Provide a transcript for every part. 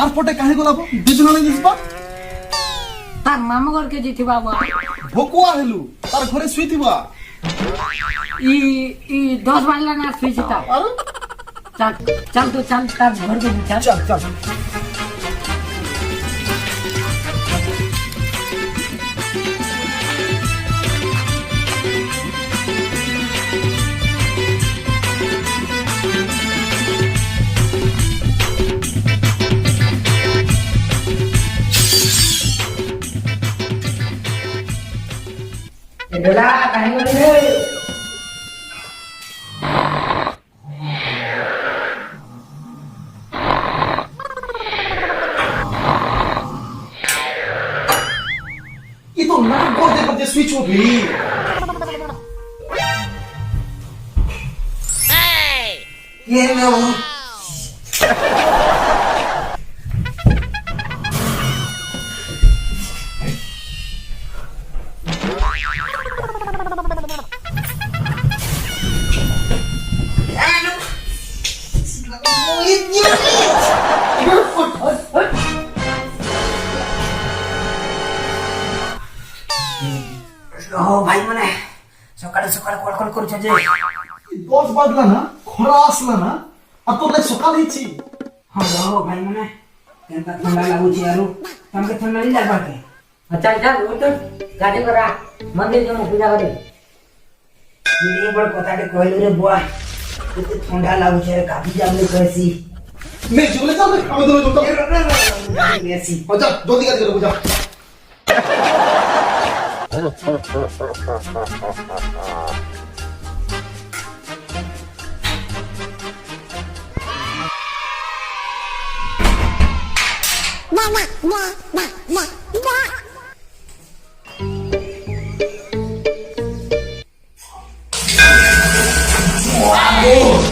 আর পটে কাহে গলাবো দুজন নাই দিসবা তার মামা ঘরকে যেতে বাবা ভকুয়া হেলু তার ঘরে শুইতিবা ই ই 10 বাজলা না শুইছি তা আরে চল চল তো চল তার ঘরকে চল চল চল डोला काहे बोले रे ये तो ना गोदे पर स्विच हो गई ये लो भाई मने सकाळे सकाळे कॉल करू जे 10 বাজলা না খরা আসলা না আর তোর লাই সকাল হইছি हां हो भाई मने केनता ठंडा लागुची आरो तमके ठंडा नहीं लागबा के चल चल उठ गाड़ी करा मंदिर जम पूजा करे ये बड़ कथाटे कहलु रे बुआ केते ठंडा लागुची रे काफी जामले कहसी मैं जोले चल আমি তোরে জলতা बेसी जा जल्दी गाड़ी করে বুঝা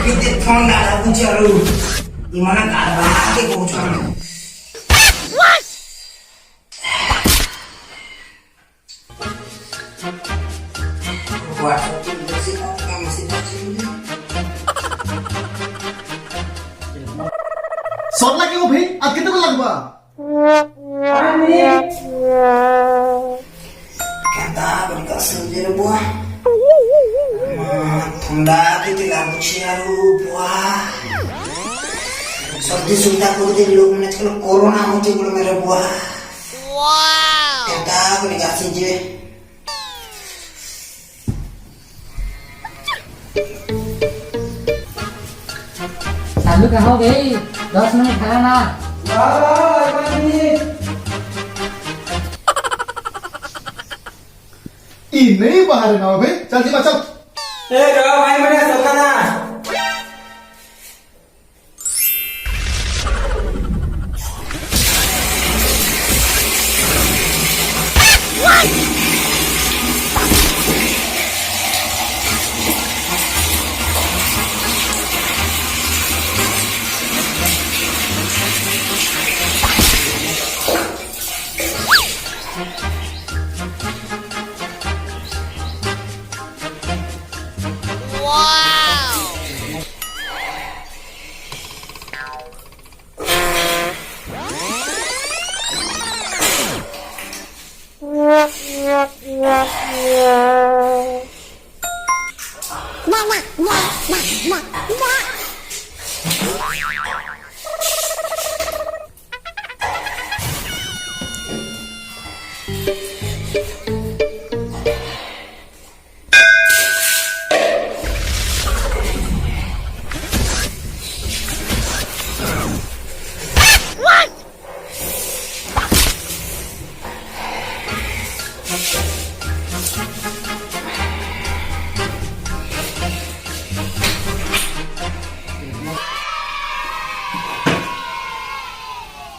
केते ठंडा लागुची आरो इमाना गाडा के कोछा सरला के हो भाई आज कितना लगबा केनता बड़का समझे रे बुआ ठंडा केते लागुची आरो बुआ सब्जी सुविधा कर दे लोग ने चलो कोरोना होते बोल मेरे बुआ वाओ केनता बड़का समझे चालू कहाँ हो गई 10 मिनट खड़ा ना ई नहीं बाहर ना भाई चल जी चल ए रो भाई मने सकाना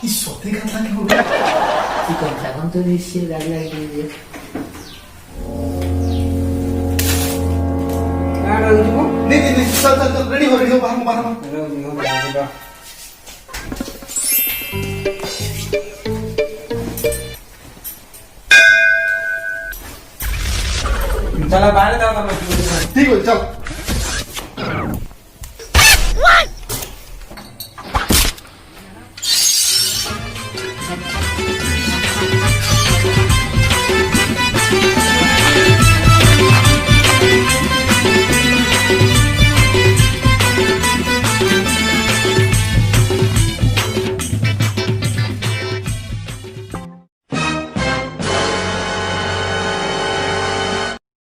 이 소태 같다는 거 왜? 이건 자본들이 실라리아게 नहीं चल चल चल रेडी हो बाहर बाहर चला बाहर जाओ ठीक है चल